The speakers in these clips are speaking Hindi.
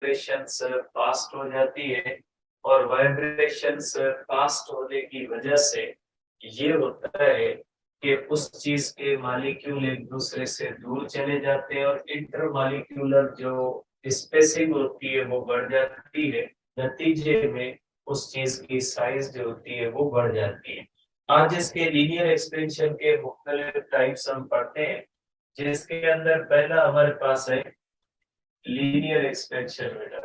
वाइब्रेशंस फास्ट हो जाती है और वाइब्रेशंस फास्ट होने की वजह से ये होता है कि उस चीज के मालिक्यूल एक दूसरे से दूर चले जाते हैं और इंटर मालिक्यूलर जो स्पेसिंग होती है वो बढ़ जाती है। नतीजे में उस चीज की साइज जो होती है वो बढ़ जाती है। आज इसके लीनियर एक्सपेंशन के मुख्तलिफ टाइप्स हम पढ़ते हैं, जिसके अंदर पहला हमारे पास है लीनियर एक्सपेंशन बेटा।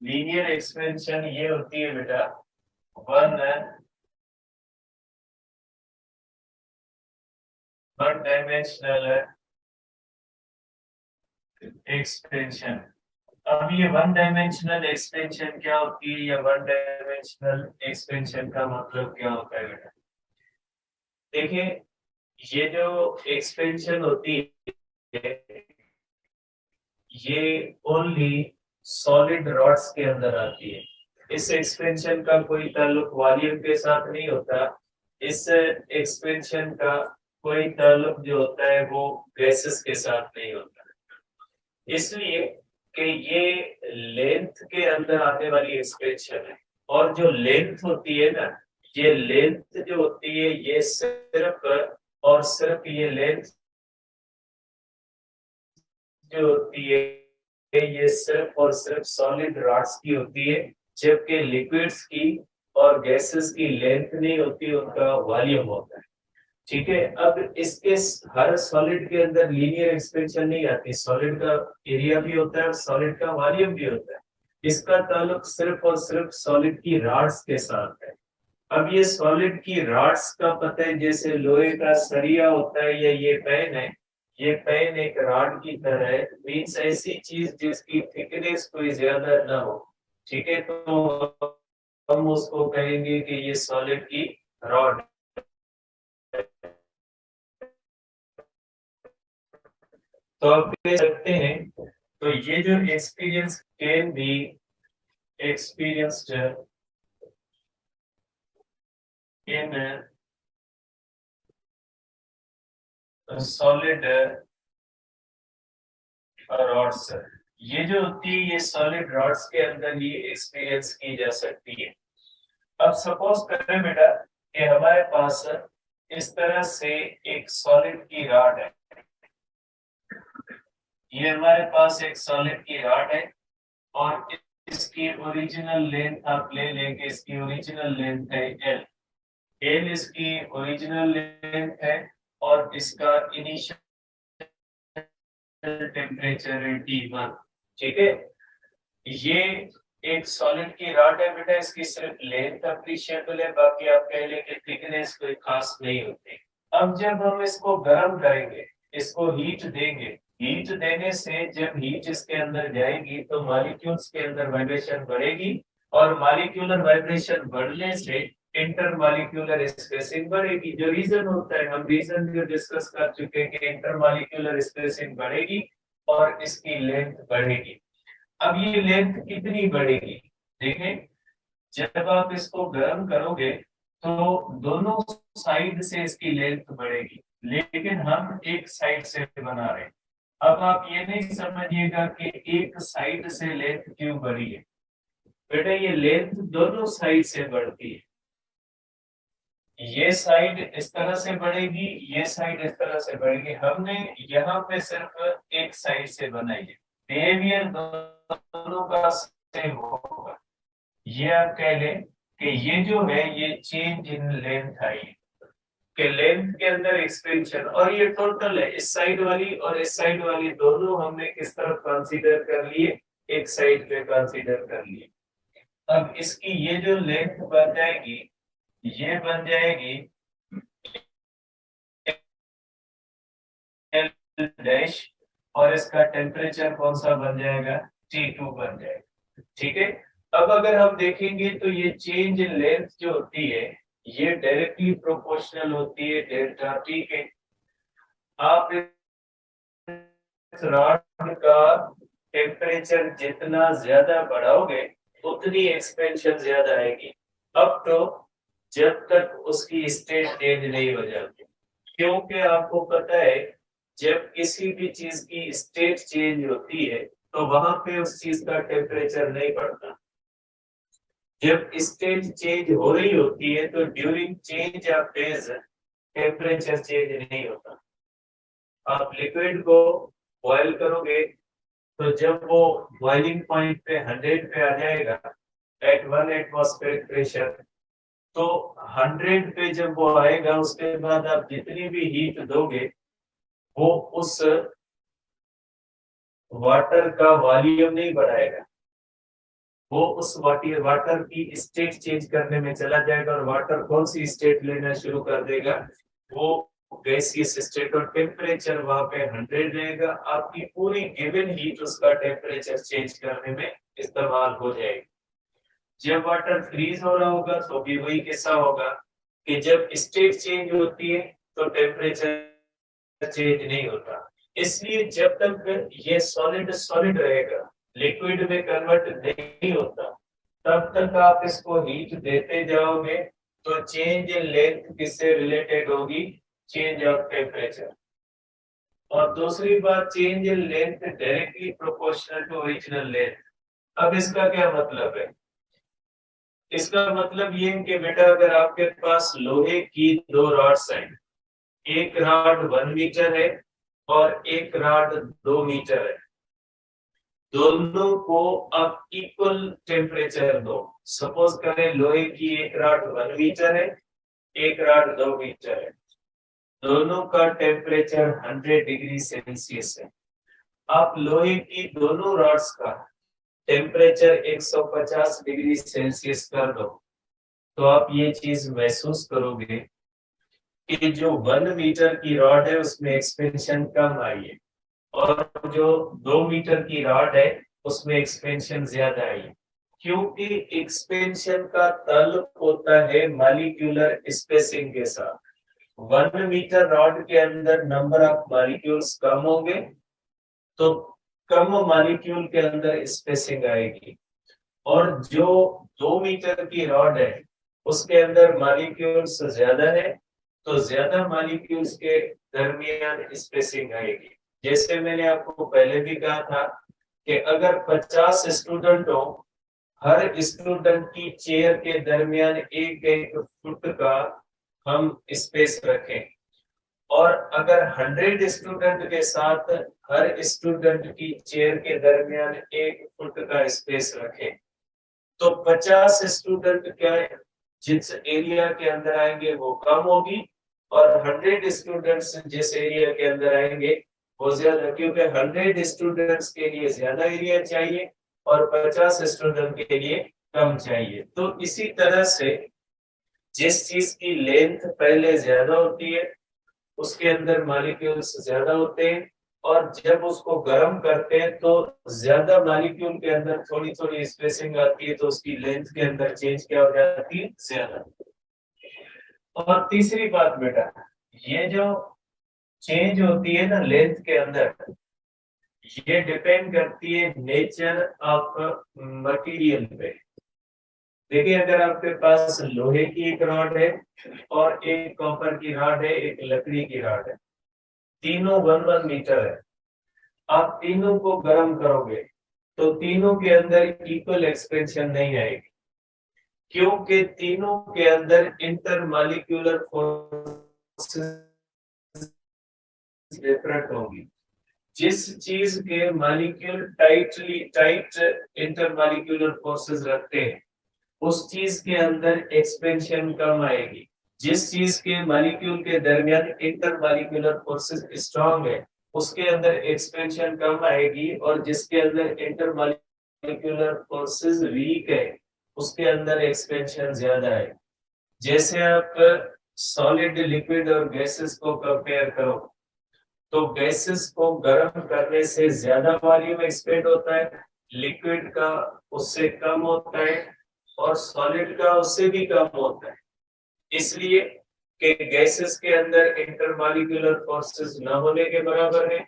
लीनियर एक्सपेंशन ये होती है बेटा वन वन डायमेंशनल एक्सपेंशन। अब ये वन डायमेंशनल एक्सपेंशन क्या होती है या वन डायमेंशनल एक्सपेंशन का मतलब क्या होता है बेटा? देखिए, ये जो एक्सपेंशन होती है ये ओनली सॉलिड रॉड्स के अंदर आती है। इस एक्सपेंशन का कोई ताल्लुक वॉल्यूम के साथ नहीं होता। इस एक्सपेंशन का कोई ताल्लुक जो होता है वो गैसेस के साथ नहीं होता। इसलिए कि ये लेंथ के अंदर आने वाली एक्सपेंशन है और जो लेंथ होती है ना, ये लेंथ जो होती है ये सिर्फ और सिर्फ ये लेंथ जो होती है ये सिर्फ और सिर्फ सॉलिड रॉड्स की होती है, जबकि लिक्विड्स की और गैसेस की लेंथ नहीं होती, उनका वॉल्यूम होता है। ठीक है, अब इसके हर सॉलिड के अंदर लीनियर एक्सपेंशन नहीं आती। सॉलिड का एरिया भी होता है और सॉलिड का वॉल्यूम भी होता है। इसका ताल्लुक सिर्फ और सिर्फ सॉलिड की रॉड्स के साथ है। अब ये सॉलिड की रॉड्स का पता है, जैसे लोहे का सरिया होता है या ये पेन है, ये पेन एक रॉड की तरह है। मीन्स ऐसी चीज जिसकी थिकनेस कोई ज्यादा ना हो। ठीक है, तो हम उसको कहेंगे कि ये सॉलिड की रॉड। तो आप देख सकते हैं, तो ये जो experience can be experienced in solid rods। ये जो होती है ये सॉलिड रॉड्स के अंदर ही एक्सपीरियंस की जा सकती है। अब सपोज करें बेटा कि हमारे पास इस तरह से एक सॉलिड की रॉड है। ये हमारे पास एक सॉलिड की रॉड है और इसकी ओरिजिनल लेंथ आप ले लेंगे, इसकी ओरिजिनल लेंथ है एल। एल इसकी ओरिजिनल लेंथ है और इसका इनिशियल टेम्परेचर है T1। ठीक है, ये एक सॉलिड की रॉड है बेटा, इसकी सिर्फ लेंथ अप्रिशिएबल है, बाकी आप कह लें कि थिकनेस कोई खास नहीं होती। अब जब हम इसको गर्म करेंगे, इसको हीट देंगे, हीट देने से जब हीट इसके अंदर जाएगी तो मॉलिक्यूल्स के अंदर वाइब्रेशन बढ़ेगी और मॉलिक्यूलर वाइब्रेशन बढ़ने से इंटर मॉलिक्यूलर स्पेसिंग बढ़ेगी। जो रीजन होता है, हम रीजन जो डिस्कस कर चुके हैं कि इंटर मॉलिक्यूलर स्पेसिंग बढ़ेगी और इसकी लेंथ बढ़ेगी। अब ये लेंथ कितनी बढ़ेगी? देखें, जब आप इसको गर्म करोगे तो दोनों साइड से इसकी लेंथ बढ़ेगी, लेकिन हम एक साइड से बना रहे हैं। अब आप ये नहीं समझिएगा कि एक साइड से लेंथ क्यों बढ़ी है। बेटा ये लेंथ दोनों साइड से बढ़ती है। ये साइड इस तरह से बढ़ेगी, ये साइड इस तरह से बढ़ेगी। हमने यहाँ पे सिर्फ एक साइड से बनाई है। बिहेवियर दोनों का सेम होगा। ये आप कह लें कि ये जो है ये चेंज इन लेंथ आई के लेंथ के अंदर एक्सपेंशन, और ये टोटल है इस साइड वाली और इस साइड वाली दोनों हमने किस तरफ कंसीडर कर लिए, एक साइड पे कंसीडर कर लिए। अब इसकी ये जो लेंथ बन जाएगी ये बन जाएगी डैश और इसका टेम्परेचर कौन सा बन जाएगा, T2 बन जाएगा। ठीक है, अब अगर हम देखेंगे तो ये चेंज इन लेंथ जो होती है ये डायरेक्टली प्रोपोर्शनल होती है डेल्टा टी के। आप इस रॉड का टेम्परेचर जितना ज्यादा बढ़ाओगे उतनी एक्सपेंशन ज्यादा आएगी। अब तो जब तक उसकी स्टेट चेंज नहीं हो जाती। क्योंकि आपको पता है जब किसी भी चीज की स्टेट चेंज होती है तो वहां पे उस चीज का टेम्परेचर नहीं बढ़ता। जब स्टेट चेंज हो रही होती है तो during change of phase temperature change नहीं होता। आप लिक्विड को बॉयल करोगे तो जब वो बॉइलिंग पॉइंट पे 100 पे आ जाएगा एट 1 एटमॉस्फेरिक प्रेशर, तो 100 पे जब वो आएगा उसके बाद आप जितनी भी हीट दोगे वो उस वाटर का वॉल्यूम नहीं बढ़ाएगा, वो उस वाटर की स्टेट चेंज करने में चला जाएगा। और वाटर कौन सी स्टेट लेना शुरू कर देगा, वो गैसियस स्टेट, और टेम्परेचर वहां पे 100 रहेगा। आपकी पूरी गिवन हीट उसका टेम्परेचर चेंज करने में इस्तेमाल हो जाएगी। जब वाटर फ्रीज हो रहा होगा तो भी वही किस्सा होगा कि जब स्टेट चेंज होती है तो टेम्परेचर चेंज नहीं होता। इसलिए जब तक ये सॉलिड सॉलिड रहेगा, लिक्विड में कन्वर्ट नहीं होता, तब तक आप इसको हीट देते जाओगे तो चेंज इन लेंथ किससे रिलेटेड होगी, चेंज ऑफ टेम्परेचर। और दूसरी बात, change in length directly proportional to original length. अब इसका क्या मतलब है, इसका मतलब ये है कि बेटा अगर आपके पास लोहे की दो रॉड्स हैं, एक रॉड 1 मीटर है और एक रॉड 2 मीटर है, दोनों को आप इक्वल टेम्परेचर दो। सपोज करें लोहे की एक रॉड 1 मीटर है, एक रॉड 2 मीटर है, दोनों का टेम्परेचर 100 डिग्री सेल्सियस है। आप लोहे की दोनों रॉड्स का टेम्परेचर 150 डिग्री सेल्सियस कर दो, तो आप ये चीज महसूस करोगे कि जो 1 मीटर की रॉड है उसमें एक्सपेंशन कम आई है और जो 2 मीटर की रॉड है उसमें एक्सपेंशन ज्यादा आई है। क्योंकि एक्सपेंशन का ताल्लुक होता है मॉलिक्यूलर स्पेसिंग के साथ। 1 मीटर रॉड के अंदर नंबर ऑफ मॉलिक्यूल्स कम होंगे तो कम मॉलिक्यूल के अंदर स्पेसिंग आएगी, और जो 2 मीटर की रॉड है उसके अंदर मॉलिक्यूल्स ज्यादा है तो ज्यादा मॉलिक्यूल्स के दरमियान स्पेसिंग आएगी। जैसे मैंने आपको पहले भी कहा था कि अगर 50 स्टूडेंट हो, हर स्टूडेंट की चेयर के दरमियान एक एक फुट का हम स्पेस रखें, और अगर 100 स्टूडेंट के साथ हर स्टूडेंट की चेयर के दरमियान एक फुट का स्पेस रखें, तो 50 स्टूडेंट क्या जिस एरिया के अंदर आएंगे वो कम होगी, और 100 स्टूडेंट्स जिस एरिया के अंदर आएंगे वो ज्यादा, क्योंकि 100 स्टूडेंट्स के लिए ज्यादा एरिया चाहिए और 50 स्टूडेंट के लिए कम चाहिए। तो इसी तरह से जिस चीज की लेंथ पहले ज्यादा होती है उसके अंदर मॉलिक्यूल्स ज्यादा होते हैं, और जब उसको गर्म करते हैं तो ज्यादा मॉलिक्यूल के अंदर थोड़ी थोड़ी स्पेसिंग आती है, तो उसकी लेंथ के अंदर चेंज क्या हो जाती है, ज्यादा। और तीसरी बात बेटा, ये जो चेंज होती है ना लेंथ के अंदर, ये डिपेंड करती है नेचर ऑफ मटेरियल पे। देखिए अगर आपके पास लोहे की एक रॉड है और एक कॉपर की रॉड है, एक लकड़ी की रॉड है, तीनों 1 मीटर है, आप तीनों को गर्म करोगे तो तीनों के अंदर इक्वल एक्सपेंशन नहीं आएगी, क्योंकि तीनों के अंदर इंटरमॉलिक्यूलर फोर्सेस डिफरेंट होंगी। जिस चीज के मॉलिक्यूल टाइट इंटरमॉलिक्यूलर फोर्सेस रखते हैं उस चीज के अंदर एक्सपेंशन कम आएगी। जिस चीज के मॉलिक्यूल के दरमियान इंटरमॉलिक्यूलर फोर्सेस स्ट्रांग है उसके अंदर एक्सपेंशन कम आएगी, और जिसके अंदर इंटरमॉलिक्यूलर फोर्सेस वीक है उसके अंदर एक्सपेंशन ज्यादा है। जैसे आप सॉलिड लिक्विड और गैसेस को कंपेयर करो तो गैसेस को गर्म करने से ज्यादा वॉल्यूम एक्सपेंड होता है, लिक्विड का उससे कम होता है, और सॉलिड का उससे भी कम होता है। इसलिए कि गैसेस के अंदर इंटरमॉलिक्यूलर फोर्सेस न होने के बराबर है,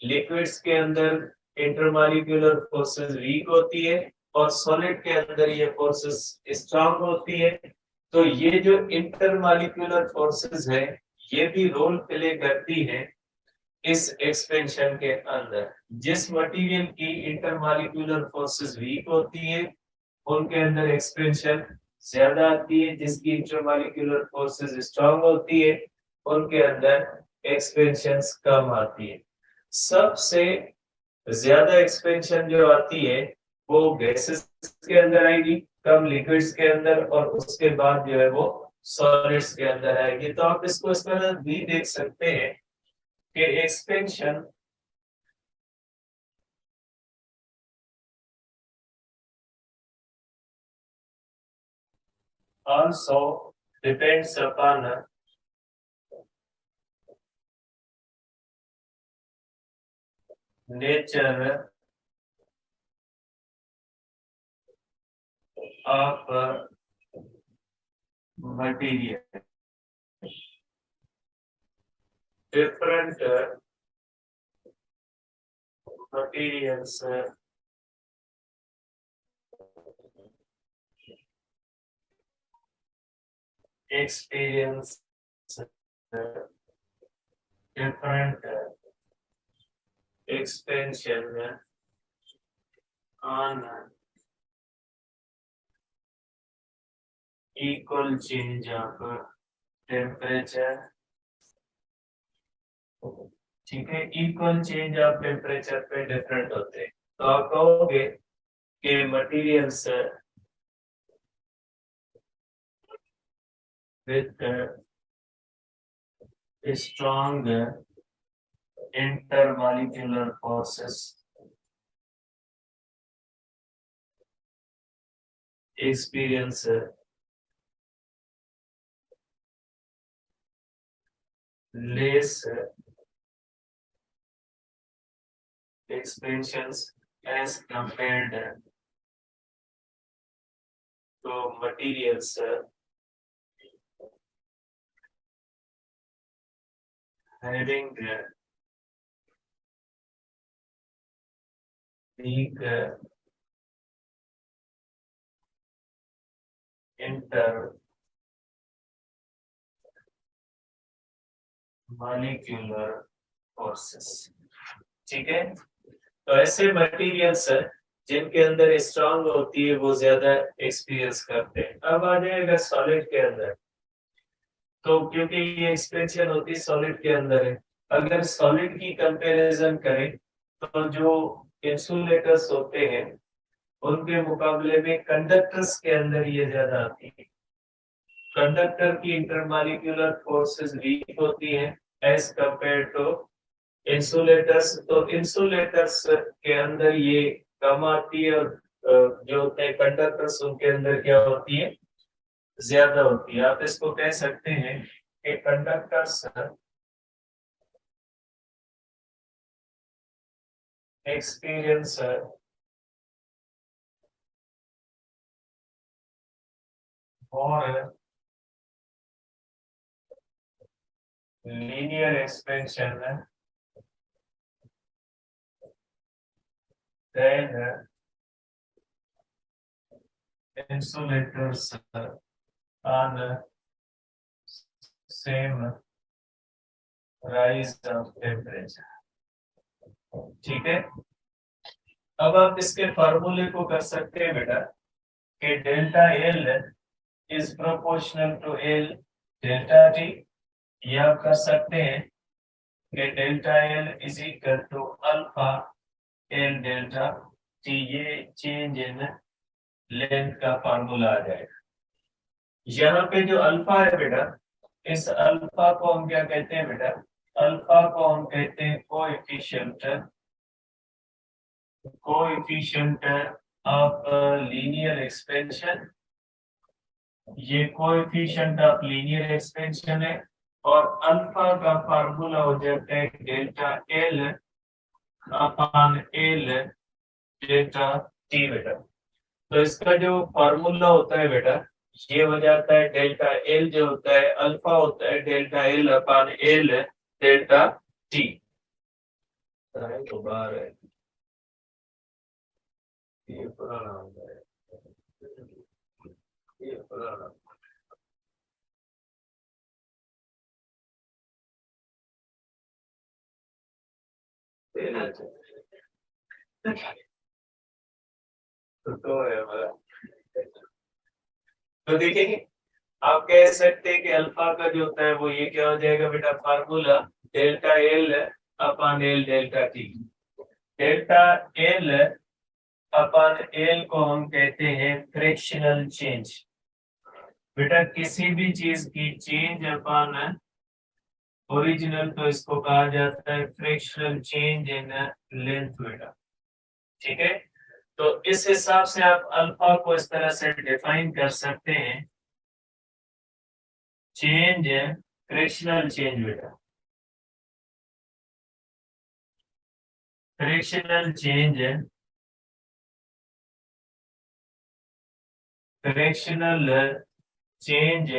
लिक्विड्स के अंदर इंटरमॉलिक्यूलर फोर्सेस वीक होती है, और सॉलिड के अंदर ये फोर्सेस स्ट्रांग होती है। तो ये जो इंटरमॉलिक्यूलर फोर्सेस है ये भी रोल प्ले करती है इस एक्सपेंशन के अंदर। जिस मटेरियल की इंटरमॉलिक्यूलर फोर्सेस वीक होती है उनके अंदर एक्सपेंशन ज्यादा आती है, जिसकी इंटरमॉलिक्यूलर फोर्सेस स्ट्रांग होती है उनके अंदर एक्सपेंशन कम आती है। सबसे ज्यादा एक्सपेंशन जो आती है वो गैसेस के अंदर आएगी, कम लिक्विड्स के अंदर, और उसके बाद जो है वो सॉलिड्स के अंदर आएगी। तो आप इसको इस तरह भी देख सकते हैं कि expansion also depends upon nature of material. Different materials experience different expansion on equal change of temperature। ठीक है, इक्वल चेंज ऑफ टेम्परेचर पे डिफरेंट होते हैं। तो आप कहोगे कि materials with strong intermolecular forces experience less expansions as compared to materials having weak intermolecular forces। ठीक है, तो ऐसे मटेरियल्स जिनके अंदर स्ट्रांग होती है वो ज्यादा एक्सपीरियंस करते हैं। अब आ जाएगा सॉलिड के अंदर। तो क्योंकि ये एक्सपेंशन होती है सॉलिड के अंदर है, अगर सॉलिड की कंपैरिजन करें तो जो इंसुलेटर्स होते हैं उनके मुकाबले में कंडक्टर्स के अंदर ये ज्यादा आती है। कंडक्टर की इंटरमॉलिक्यूलर फोर्सेस वीक होती हैं एज कंपेयर टू इंसुलेटर्स। तो इंसुलेटर्स के अंदर ये कम आती है, और जो होते हैं कंडक्टर्स उनके अंदर क्या होती है, ज्यादा होती है। आप इसको कह सकते हैं कि conductors experience more linear expansion than insulators on same rise of temperature। ठीक है, अब आप इसके फार्मूले को कर सकते हैं बेटा कि delta L is proportional to L delta T. ये आप कर सकते हैं कि delta L is equal to alpha L delta T. ये चेंज इन लेंथ का फार्मूला आ जाएगा। यहाँ पे जो अल्फा है बेटा, इस अल्फा को हम क्या कहते हैं बेटा, अल्फा को हम कहते हैं कोएफिशिएंट ऑफ लीनियर एक्सपेंशन। ये कोएफिशिएंट ऑफ लीनियर एक्सपेंशन है, और अल्फा का फार्मूला हो जाता है delta L upon L delta T बेटा। तो इसका जो फार्मूला होता है बेटा ये हो जाता है डेल्टा एल जो होता है अल्फा होता है delta L upon L delta T. तो बाहर है ये पुराना होता है, ये पुराना। तो है तो देखिए आप कह सकते हैं कि अल्फा का जो होता है वो ये क्या हो जाएगा बेटा, formula delta L upon L delta T. Delta L upon L को हम कहते हैं फ्रिक्शनल चेंज। बेटा किसी भी चीज की चेंज अपॉन ओरिजिनल तो इसको कहा जाता है फ्रिक्शनल चेंज इन लेंथ बेटा। ठीक है, तो इस हिसाब से आप अल्फा को इस तरह से डिफाइन कर सकते हैं, चेंज फ्रिक्शनल चेंज बेटा, frictional change frictional change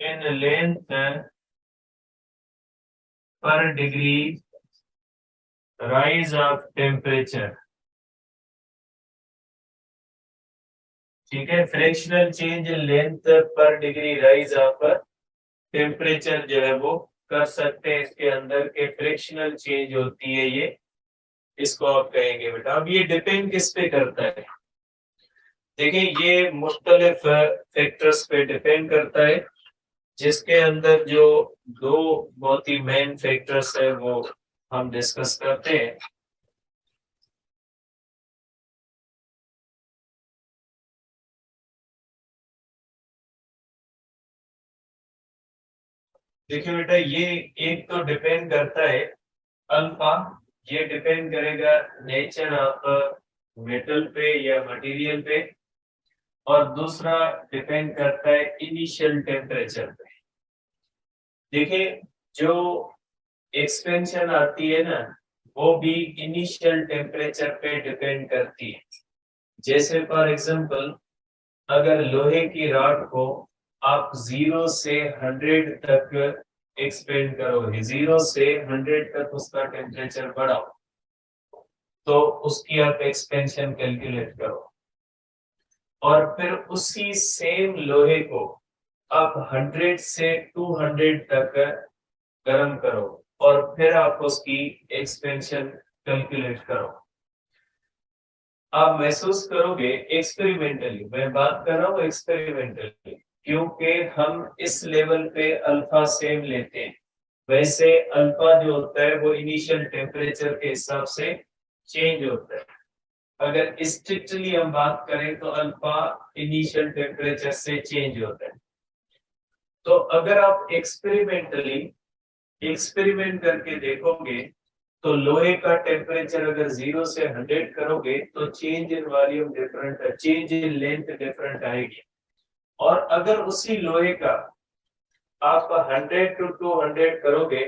in length पर डिग्री राइज ऑफ टेम्परेचर। ठीक है, फ्रिक्शनल चेंज इन लेंथ पर डिग्री राइज ऑफ टेम्परेचर जो है वो कर सकते हैं, इसके अंदर के फ्रिक्शनल चेंज होती है ये, इसको आप कहेंगे बेटा। अब ये डिपेंड किस पे करता है, देखिए ये मुख्तलिफ फैक्टर्स पे डिपेंड करता है, जिसके अंदर जो दो बहुत ही मेन फैक्टर्स है वो हम डिस्कस करते हैं। देखिए बेटा ये एक तो डिपेंड करता है अल्फा, ये डिपेंड करेगा नेचर ऑफ मेटल पे या मटेरियल पे, और दूसरा डिपेंड करता है इनिशियल टेम्परेचर पे। देखिए जो एक्सपेंशन आती है ना वो भी इनिशियल टेम्परेचर पे डिपेंड करती है। जैसे फॉर एग्जांपल अगर लोहे की रॉड को आप 0 से 100 तक एक्सपेंड करोगे, 0 से 100 तक उसका टेम्परेचर बढ़ाओ, तो उसकी आप एक्सपेंशन कैलकुलेट करो, और फिर उसी सेम लोहे को आप 100 से 200 तक गर्म करो, और फिर आप उसकी एक्सपेंशन कैलकुलेट करो। आप महसूस करोगे एक्सपेरिमेंटली, मैं बात कर रहा हूँ एक्सपेरिमेंटली, क्योंकि हम इस लेवल पे अल्फा सेम लेते हैं, वैसे अल्फा जो होता है वो इनिशियल टेम्परेचर के हिसाब से चेंज होता है। अगर स्ट्रिक्टली हम बात करें तो अल्फा इनिशियल टेम्परेचर से चेंज होता है। तो अगर आप एक्सपेरिमेंटली एक्सपेरिमेंट करके देखोगे तो लोहे का टेम्परेचर अगर 0 से 100 करोगे तो चेंज इन वॉल्यूम डिफरेंट है, चेंज इन लेंथ डिफरेंट आएगी। और अगर उसी लोहे का आप 100 टू 200 करोगे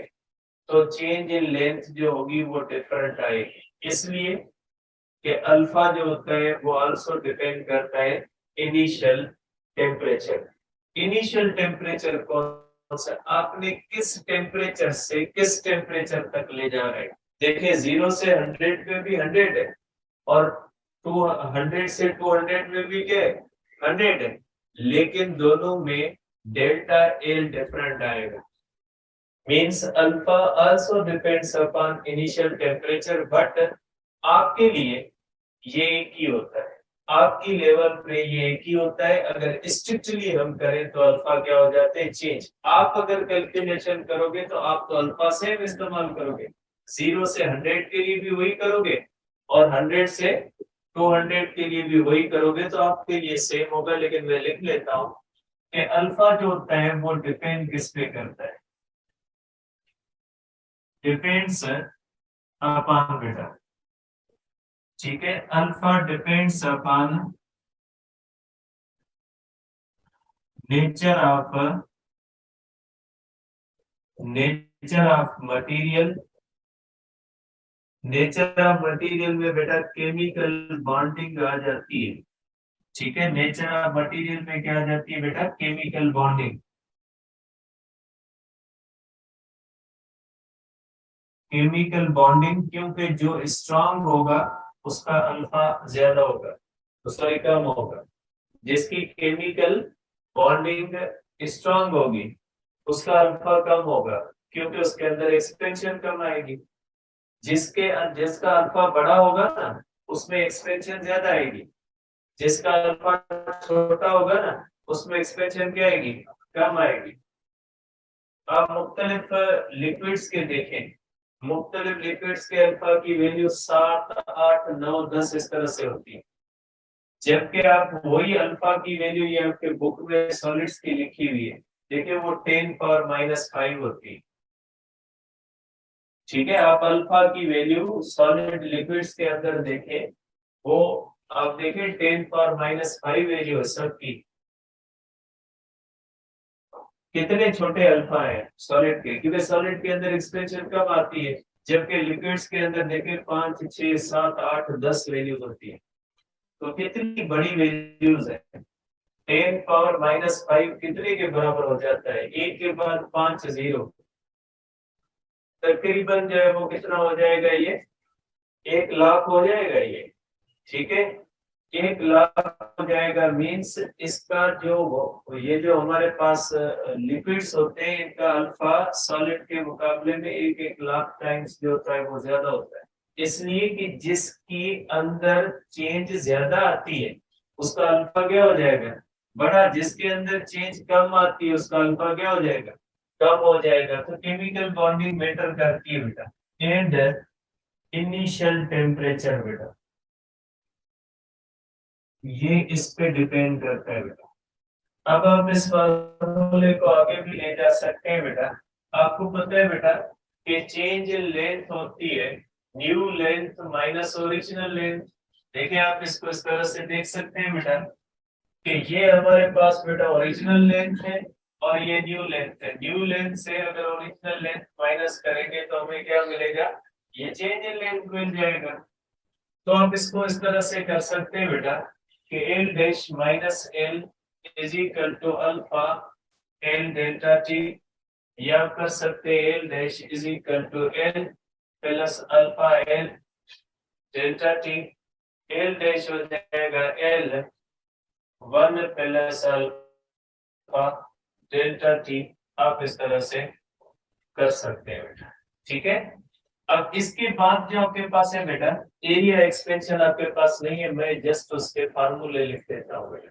तो चेंज इन लेंथ जो होगी वो डिफरेंट आएगी। इसलिए कि अल्फा जो होता है वो आल्सो डिपेंड करता है इनिशियल टेम्परेचर। इनिशियल टेम्परेचर कौन सा, आपने किस टेम्परेचर से किस टेम्परेचर तक ले जा रहे हैं। देखिए 0 से 100 में भी 100 है, और 200 से 200 में भी क्या है, 100 है, लेकिन दोनों में डेल्टा एल डिफरेंट आएगा। Means alpha also depends upon initial temperature, but आपके लिए ये एक ही होता है, आपकी लेवल पे ये एक ही होता है। अगर स्ट्रिक्टली हम करें तो अल्फा क्या हो जाते हैं, चेंज। आप अगर कैलकुलेशन करोगे तो आप तो अल्फा सेम इस्तेमाल करोगे, 0 से 100 के लिए भी वही करोगे, और 100 से 200 के लिए भी वही करोगे, तो आपके लिए सेम होगा। लेकिन मैं लिख लेता हूं कि अल्फा जो होता है वो डिपेंड किस पे करता है, डिपेंड्स अपॉन बेटा। ठीक है, alpha depends upon nature of material. Nature of material में बेटा केमिकल बॉन्डिंग आ जाती है। ठीक है, नेचर ऑफ मटेरियल में क्या आ जाती है बेटा, केमिकल बॉन्डिंग। केमिकल बॉन्डिंग, क्योंकि जो स्ट्रांग होगा उसका अल्फा ज्यादा होगा, सॉरी कम होगा। जिसकी केमिकल बॉन्डिंग स्ट्रांग होगी उसका अल्फा कम होगा। क्योंकि उसके अंदर एक्सपेंशन कम आएगी। जिसका अल्फा बड़ा होगा ना उसमें एक्सपेंशन ज्यादा आएगी, जिसका अल्फा छोटा होगा ना उसमें एक्सपेंशन क्या आएगी, कम आएगी। आप मुख्तलिफ लिक्विड्स के देखें, मुख्तलिफ लिक्विड्स के अल्फा की वैल्यू 7, 8, 9, 10 इस तरह से होती है, जबकि आप वही अल्फा की वैल्यू ये आपके बुक में सॉलिड्स की लिखी हुई है, देखिए वो 10⁻⁵ होती है। ठीक है, आप अल्फा की वैल्यू सॉलिड लिक्विड्स के अंदर देखें, वो आप देखें 10⁻⁵ वैल्यू है सबकी। कितने छोटे अल्फा है सॉलिड के, क्योंकि सॉलिड के अंदर एक्सपेंशन कब आती है, जबकि लिक्विड्स के अंदर देखें 5, 6, 7, 8, 10 वैल्यूज होती है। तो कितनी बड़ी वैल्यूज है। 10⁻⁵ कितने के बराबर हो जाता है, एक के बाद 5 जीरो, तकरीबन जो है वो कितना हो जाएगा, ये 1 लाख हो जाएगा ये। ठीक है, 1 लाख हो जाएगा। मीन्स इसका जो ये जो हमारे पास लिक्विड्स होते हैं इनका अल्फा सॉलिड के मुकाबले में 1-1 लाख टाइम्स जो होता है वो ज्यादा होता है, इसलिए कि जिसकी अंदर चेंज ज्यादा आती है उसका अल्फा क्या हो जाएगा, बड़ा। जिसके अंदर चेंज कम आती है उसका अल्फा क्या हो जाएगा, कम हो जाएगा। तो केमिकल बॉन्डिंग मैटर करती है बेटा। एंड इनिशियल टेम्परेचर बेटा, ये इस पे डिपेंड करता है बेटा। अब आप इस फॉर्मूले को आगे भी ले जा सकते हैं बेटा। आपको पता है बेटा कि चेंज इन लेंथ होती है new length minus original length. देखिए आप इसको इस तरह से देख सकते हैं बेटा कि ये हमारे पास बेटा ओरिजिनल लेंथ है और ये न्यू लेंथ है। न्यू लेंथ से अगर ओरिजिनल लेंथ माइनस करेंगे तो हमें क्या मिलेगा, ये चेंज इन लेंथ मिल जाएगा। तो आप इसको इस तरह से कर सकते हैं बेटा कि L dash minus L is equal to alpha L delta T, या कर सकते हैं L dash is equal to L plus alpha L delta T. L dash हो जाएगा L 1 plus alpha delta T. आप इस तरह से कर सकते हैं बेटा। ठीक है, अब इसके बाद जो आपके पास है बेटा एरिया एक्सपेंशन आपके पास नहीं है, मैं जस्ट उसके फार्मूले लिख देता हूँ बेटा।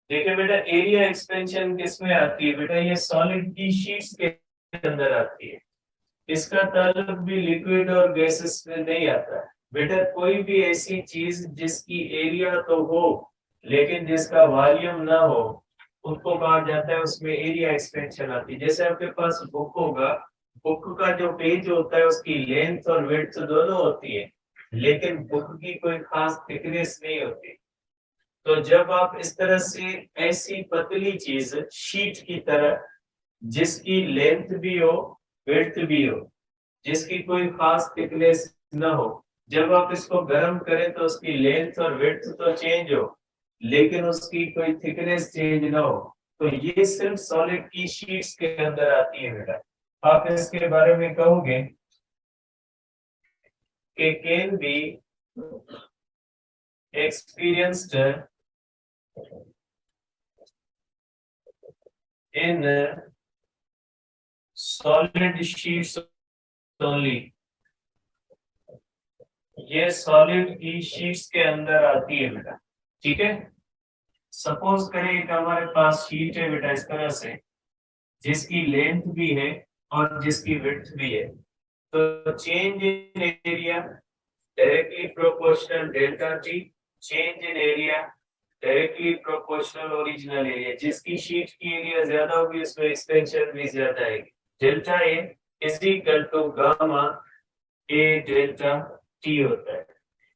देखिए बेटा एरिया एक्सपेंशन किसमें आती है बेटा, ये सॉलिड की शीट्स के अंदर आती है। इसका ताल्लुक भी लिक्विड और गैसेस में नहीं आता है बेटा। कोई भी ऐसी चीज जिसकी एरिया तो हो लेकिन जिसका वॉल्यूम ना हो उसको कहा जाता है, उसमें एरिया एक्सपेंशन आती है। जैसे आपके पास बुक होगा, बुक का जो पेज होता है उसकी लेंथ और विड्थ दोनों होती है, लेकिन बुक की कोई खास थिकनेस नहीं होती। तो जब आप इस तरह से ऐसी पतली चीज शीट की तरह जिसकी लेंथ भी हो विड्थ भी हो, जिसकी कोई खास थिकनेस ना हो, जब आप इसको गर्म करें तो उसकी लेंथ और विड्थ तो चेंज हो लेकिन उसकी कोई थिकनेस चेंज ना हो, तो ये सिर्फ सॉलिड की शीट्स के अंदर आती है बेटा। आप इसके बारे में कहोगे कि can be experienced in solid sheets only. ये सॉलिड की शीट्स के अंदर आती है बेटा। ठीक है, सपोज करें एक हमारे पास शीट है बेटा इस तरह से, जिसकी लेंथ भी है और जिसकी विड्थ भी है। तो change in area directly proportional delta T, change in area directly proportional original area. जिसकी शीट की एरिया ज्यादा होगी उसमें एक्सपेंशन भी ज्यादा आएगी। Delta A is equal to gamma A delta T होता है,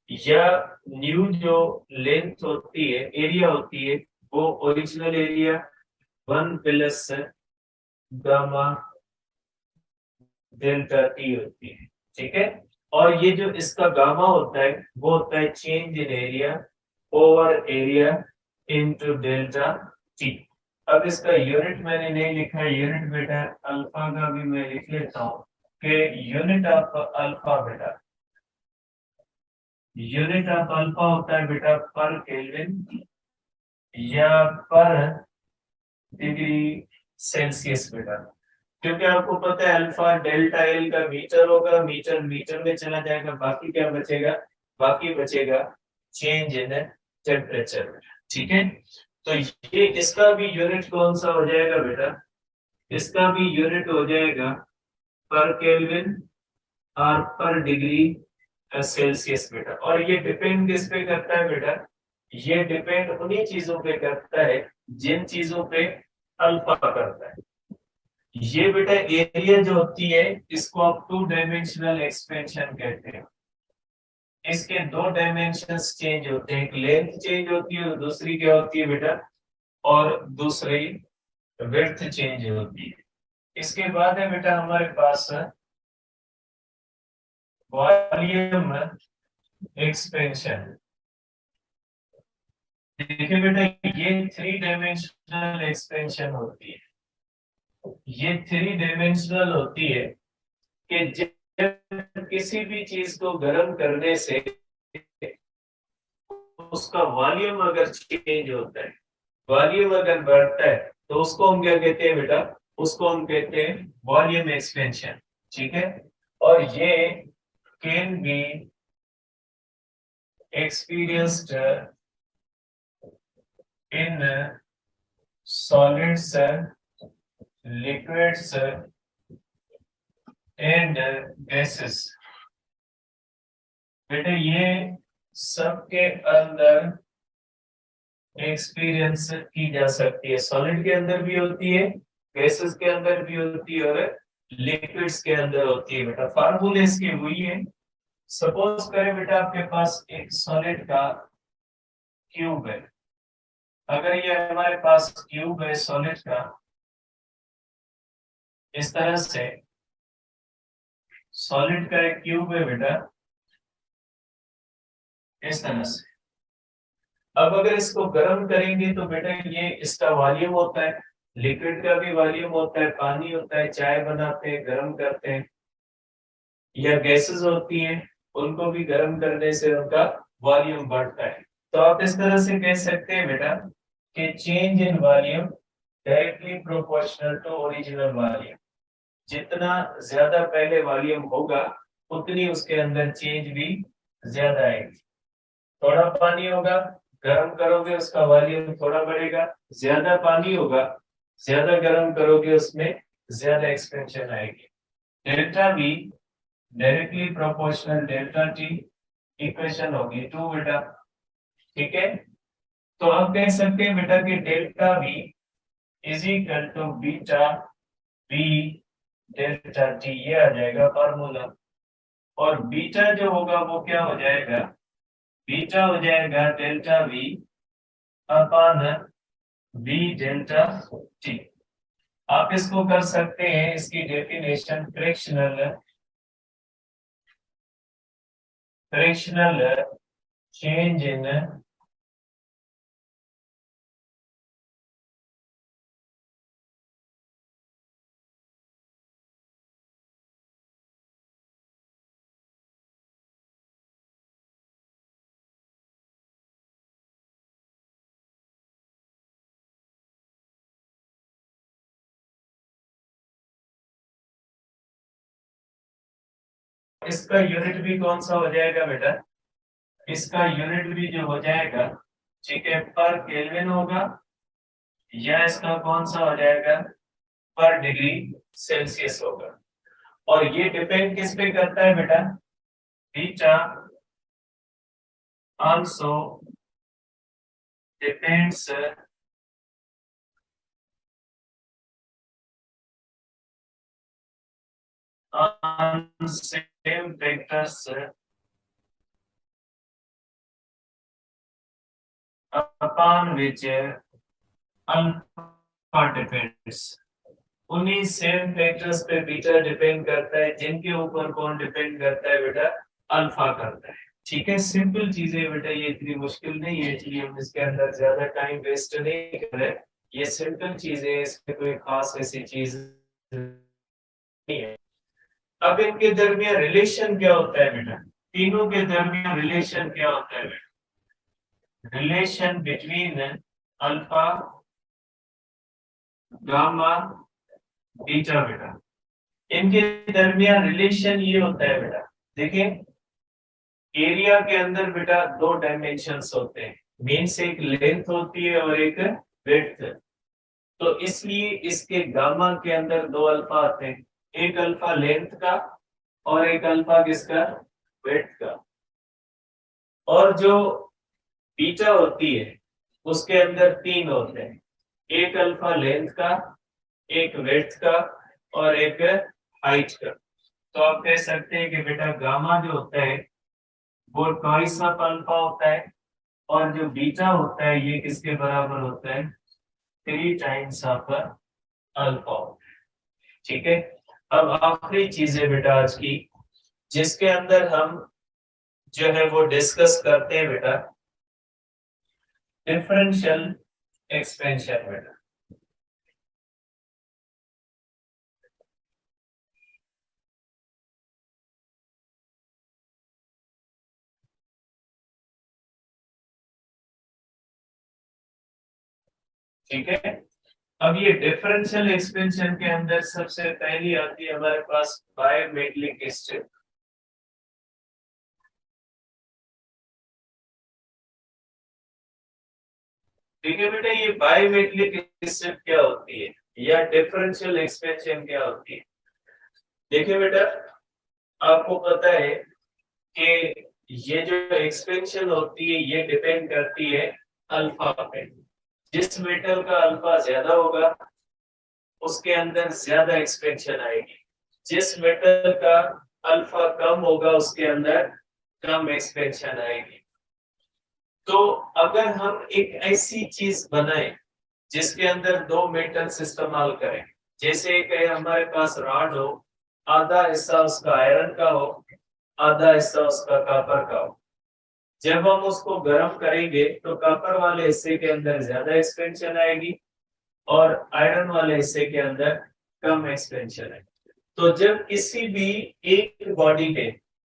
या न्यू जो लेंथ होती है एरिया होती है वो original area 1 plus gamma delta T होती है। ठीक है, और ये जो इसका गामा होता है वो होता है change in area over area into delta T. अब इसका यूनिट मैंने नहीं लिखा है, यूनिट बेटा अल्फा का भी मैं लिख लेता हूँ कि unit of alpha beta, unit of alpha होता है बेटा पर केल्विन या पर डिग्री सेल्सियस बेटा, क्योंकि आपको पता है अल्फा डेल्टा एल का मीटर होगा, मीटर मीटर में चला जाएगा, बाकी क्या बचेगा, बाकी बचेगा चेंज इन टेम्परेचर। ठीक है, तो ये इसका भी यूनिट कौन सा हो जाएगा बेटा, इसका भी यूनिट हो जाएगा पर केल्विन और पर डिग्री सेल्सियस बेटा। और ये डिपेंड किस पे करता है बेटा, ये डिपेंड उन्हीं चीजों पे करता है जिन चीजों पे अल्फा करता है। ये बेटा एरिया जो होती है इसको आप टू डायमेंशनल एक्सपेंशन कहते हैं। इसके दो डायमेंशंस चेंज होते हैं, एक लेंथ चेंज होती है और दूसरी क्या होती है बेटा, और दूसरी विड्थ चेंज होती है। इसके बाद है बेटा हमारे पास वॉल्यूम एक्सपेंशन। देखिए बेटा ये थ्री डायमेंशनल एक्सपेंशन होती है, ये थ्री डायमेंशनल होती है कि जब किसी भी चीज को गर्म करने से उसका वॉल्यूम अगर चेंज होता है, वॉल्यूम अगर बढ़ता है, तो उसको हम क्या कहते हैं बेटा, उसको हम कहते हैं वॉल्यूम एक्सपेंशन। ठीक है, और ये can be experienced in solids, liquids and gases. बेटा ये सबके अंदर एक्सपीरियंस की जा सकती है, सॉलिड के अंदर भी होती है, गैसेस के अंदर भी होती है और लिक्विड्स के अंदर होती है बेटा। फार्मूले इसके वही है। सपोज करें बेटा आपके पास एक सॉलिड का क्यूब है, अगर ये हमारे पास क्यूब है सॉलिड का, इस तरह से सॉलिड का एक क्यूब है बेटा, इस तरह से। अब अगर इसको गर्म करेंगे तो बेटा ये इसका वॉल्यूम होता है, लिक्विड का भी वॉल्यूम होता है, पानी होता है, चाय बनाते हैं गर्म करते हैं, या गैसेस होती हैं उनको भी गर्म करने से उनका वॉल्यूम बढ़ता है। तो आप इस तरह से कह सकते हैं बेटा कि change in volume directly proportional to original volume. जितना ज्यादा पहले वॉल्यूम होगा उतनी उसके अंदर चेंज भी ज्यादा आएगी। थोड़ा पानी होगा, गर्म करोगे उसका वॉल्यूम थोड़ा बढ़ेगा, ज्यादा पानी होगा, ज्यादा गर्म करोगे उसमें ज्यादा एक्सपेंशन आएगी। Delta be directly proportional delta T, equation होगी टू बेटा। ठीक है, तो हम कह सकते हैं बेटा कि delta B is equal to beta B delta T, ये आ जाएगा फार्मूला। और बीटा जो होगा वो क्या हो जाएगा, बीटा हो जाएगा delta V upon B delta T. आप इसको कर सकते हैं, इसकी डेफिनेशन फ्रिक्शनल चेंज इन इसका यूनिट भी कौन सा हो जाएगा बेटा, इसका यूनिट भी जो हो जाएगा, ठीक है, पर केल्विन होगा, या इसका कौन सा हो जाएगा, पर डिग्री सेल्सियस होगा। और ये डिपेंड किस पे करता है बेटा, beta also depends on same vectors upon which alpha depends। उन्हीं सेम फैक्टर्स पे बीटा डिपेंड करता है जिनके ऊपर कौन डिपेंड करता है बेटा, अल्फा करता है। ठीक है, सिंपल चीजें बेटा, ये इतनी मुश्किल नहीं है, इसलिए हम इसके अंदर ज्यादा टाइम वेस्ट नहीं कर रहे। ये सिंपल चीजें, इसमें कोई खास ऐसी चीज नहीं है। अब इनके दरमियान रिलेशन क्या होता है बेटा, तीनों के दरमियान रिलेशन क्या होता है बेटा, relation between alpha gamma beta बेटा, इनके दरमियान रिलेशन ये होता है बेटा। देखिए एरिया के अंदर बेटा दो डायमेंशंस होते हैं, मीन्स एक लेंथ होती है और एक विड्थ। तो इसलिए इसके गामा के अंदर दो अल्फा आते हैं, एक अल्फा लेंथ का और एक अल्फा किसका, विड्थ का। और जो बीटा होती है उसके अंदर तीन होते हैं, एक अल्फा लेंथ का, एक विड्थ का और एक हाइट का। तो आप कह सकते हैं कि बेटा गामा जो होता है वो ट्वाइस ऑफ अल्फा होता है, और जो बीटा होता है ये किसके बराबर होता है, 3 टाइम्स ऑफ अल्फा। ठीक है। अब आखिरी चीज है बेटा आज की, जिसके अंदर हम जो है वो डिस्कस करते हैं बेटा, डिफरेंशियल एक्सपेंशन बेटा। ठीक है। अब ये डिफरेंशियल एक्सपेंशन के अंदर सबसे पहली आती है हमारे पास बायोमेट्रिक स्ट्रिप। ठीक है बेटा, ये बायोमेट्रिक स्ट्रिप क्या होती है या डिफरेंशियल एक्सपेंशन क्या होती है। देखिए बेटा, आपको पता है कि ये जो एक्सपेंशन होती है ये डिपेंड करती है अल्फा पे। जिस मेटल का अल्फा ज्यादा होगा उसके अंदर ज्यादा एक्सपेंशन आएगी, जिस मेटल का अल्फा कम होगा उसके अंदर कम एक्सपेंशन आएगी। तो अगर हम एक ऐसी चीज बनाए जिसके अंदर दो मेटल्स इस्तेमाल करें, जैसे कि हमारे पास रॉड हो, आधा हिस्सा उसका आयरन का हो, आधा हिस्सा उसका कॉपर का हो। जब हम उसको गर्म करेंगे तो कॉपर वाले हिस्से के अंदर ज्यादा एक्सपेंशन आएगी और आयरन वाले हिस्से के अंदर कम एक्सपेंशन है। तो जब किसी भी एक बॉडी के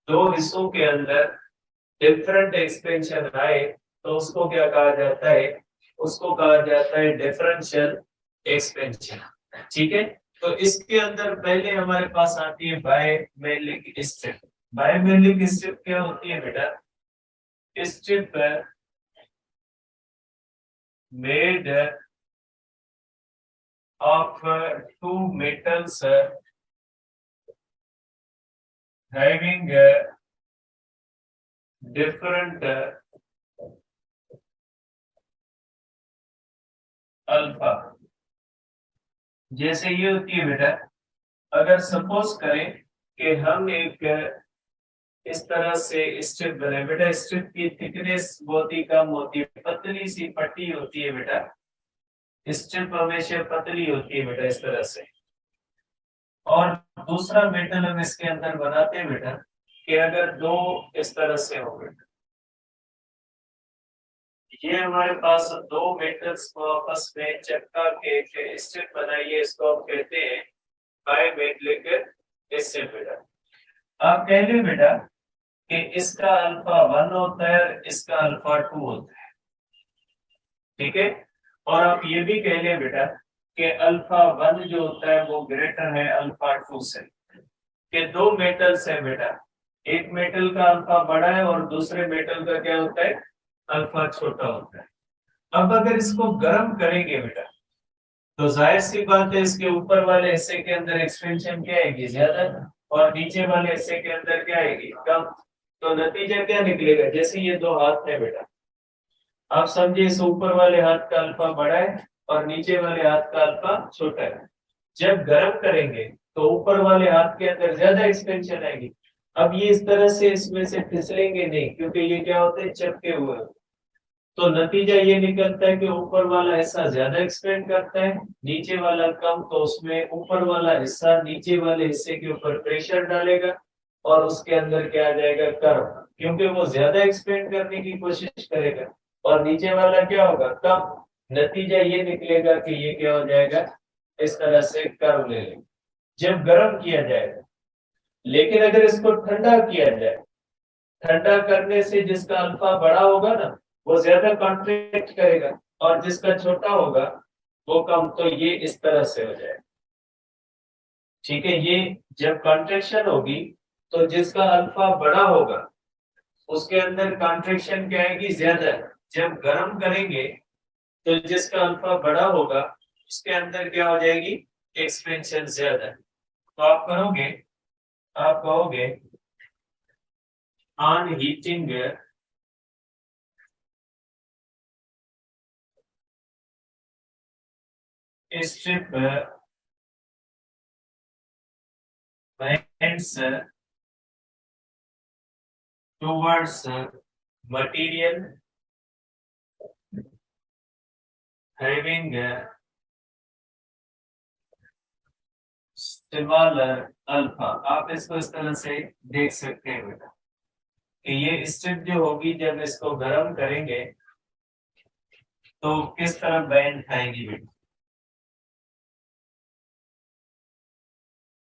दो हिस्सों के अंदर डिफरेंट एक्सपेंशन आए तो उसको क्या कहा जाता है, उसको कहा जाता है डिफरेंशियल एक्सपेंशन। ठीक है। तो इसके अंदर पहले हमारे पास आती है बायोमेट्रिक स्ट्रिप। बायोमेट्रिक स्ट्रिप क्या होती है बेटा, strip made of two metals having different alpha. जैसे ये होती है बेटा, अगर सपोज करें कि हम एक इस तरह से स्ट्रिप बनाए बेटा, स्ट्रिप की थिकनेस बहुत ही कम होती है, पतली सी पट्टी होती है बेटा, स्ट्रिप हमेशा पतली होती है बेटा इस तरह से। और दूसरा मेटल हम इसके अंदर बनाते हैं बेटा कि अगर दो इस तरह से हो बेटा, ये हमारे पास दो मेटल्स को आपस में चिपका के स्ट्रिप बनाइए, इसको हम कहते हैं बायोमेट्रिक स्ट्रिप बेटा। आप कह ले बेटा कि इसका अल्फा 1 होता है और इसका अल्फा 2 होता है। ठीक है। और आप ये भी कह ले बेटा कि अल्फा 1 जो होता है वो ग्रेटर है अल्फा 2 से, कि दो मेटल्स है बेटा, एक मेटल का अल्फा बड़ा है और दूसरे मेटल का क्या होता है, अल्फा छोटा होता है। अब अगर इसको गर्म करेंगे बेटा तो जाहिर सी बात है इसके ऊपर वाले हिस्से के अंदर एक्सपेंशन क्या आएगी, ज्यादा, और नीचे वाले हिस्से के अंदर क्या आएगी, कम। तो नतीजा क्या निकलेगा, जैसे ये दो हाथ है बेटा, आप समझिए इस ऊपर वाले हाथ का अल्फा बड़ा है और नीचे वाले हाथ का अल्फा छोटा है। जब गर्म करेंगे तो ऊपर वाले हाथ के अंदर ज्यादा एक्सपेंशन आएगी। अब ये इस तरह से इसमें से फिसलेंगे नहीं, क्योंकि ये क्या होते हैं, चिपके हुए। तो नतीजा ये निकलता है कि ऊपर वाला हिस्सा ज्यादा एक्सपेंड करता है, नीचे वाला कम। तो उसमें ऊपर वाला हिस्सा नीचे वाले हिस्से के ऊपर प्रेशर डालेगा और उसके अंदर क्या आ जाएगा, कर्व, क्योंकि वो ज्यादा एक्सपेंड करने की कोशिश करेगा और नीचे वाला क्या होगा, कम। नतीजा ये निकलेगा कि ये क्या हो जाएगा, इस तरह से कर्व ले लेंगे जब गर्म किया जाएगा। लेकिन अगर इसको ठंडा किया जाए, ठंडा करने से जिसका अल्फा बड़ा होगा ना वो ज्यादा कॉन्ट्रैक्ट करेगा और जिसका छोटा होगा वो कम, तो ये इस तरह से हो जाए। ठीक है, ये जब कॉन्ट्रेक्शन होगी तो जिसका अल्फा बड़ा होगा उसके अंदर कॉन्ट्रेक्शन क्या आएगी, ज्यादा। जब गर्म करेंगे तो जिसका अल्फा बड़ा होगा उसके अंदर क्या हो जाएगी, एक्सपेंशन ज्यादा। तो आप करोगे, आप कहोगे on heating strip bends towards material having smaller alpha. आप इसको इस तरह से देख सकते हैं बेटा कि ये स्ट्रिप जो होगी जब इसको गर्म करेंगे तो किस तरह बैंड खाएगी बेटा,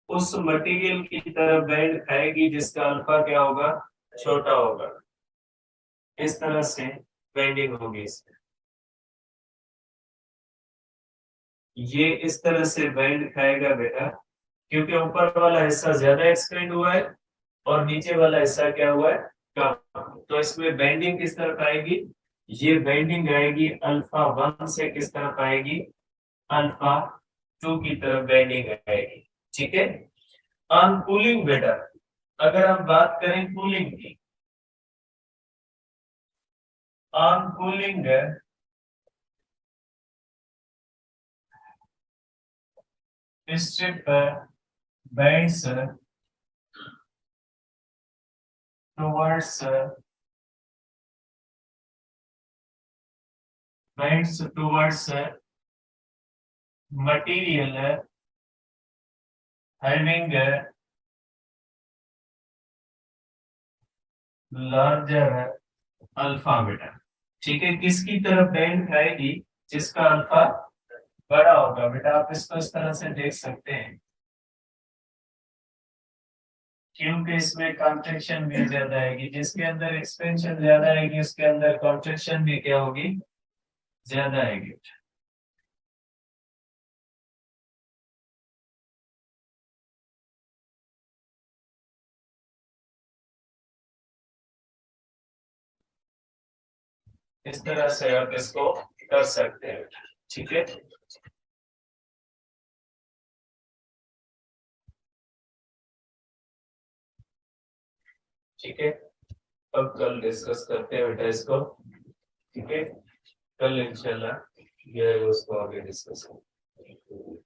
उस मटेरियल की तरह बैंड खाएगी जिसका अल्फा क्या होगा, छोटा होगा। इस तरह से बेंडिंग होगी इसमें। ये इस तरह से बैंड खाएगा बेटा क्योंकि ऊपर वाला हिस्सा ज्यादा एक्सपेंड हुआ है और नीचे वाला हिस्सा क्या हुआ है, कम। तो इसमें बेंडिंग किस तरफ आएगी, ये बेंडिंग आएगी अल्फा 1 से किस तरफ आएगी, अल्फा 2 की तरफ बेंडिंग आएगी। ठीक है। ऑन कूलिंग बेटा, अगर हम बात करें कूलिंग की, on cooling strip bands towards material having larger alpha beta. ठीक है, किसकी तरफ बैंड खाएगी, जिसका अल्फा बड़ा होगा। बेटा आप इसको इस तरह से देख सकते हैं क्योंकि इसमें कॉन्ट्रैक्शन भी ज्यादा आएगी, जिसके अंदर एक्सपेंशन ज्यादा आएगी उसके अंदर कॉन्ट्रैक्शन भी क्या होगी, ज्यादा आएगी। इस तरह से आप इसको कर सकते हैं। ठीक है, ठीक है। अब कल डिस्कस करते हैं बेटा इसको। ठीक है, कल इंशाल्लाह ये उसको आगे डिस्कस करेंगे।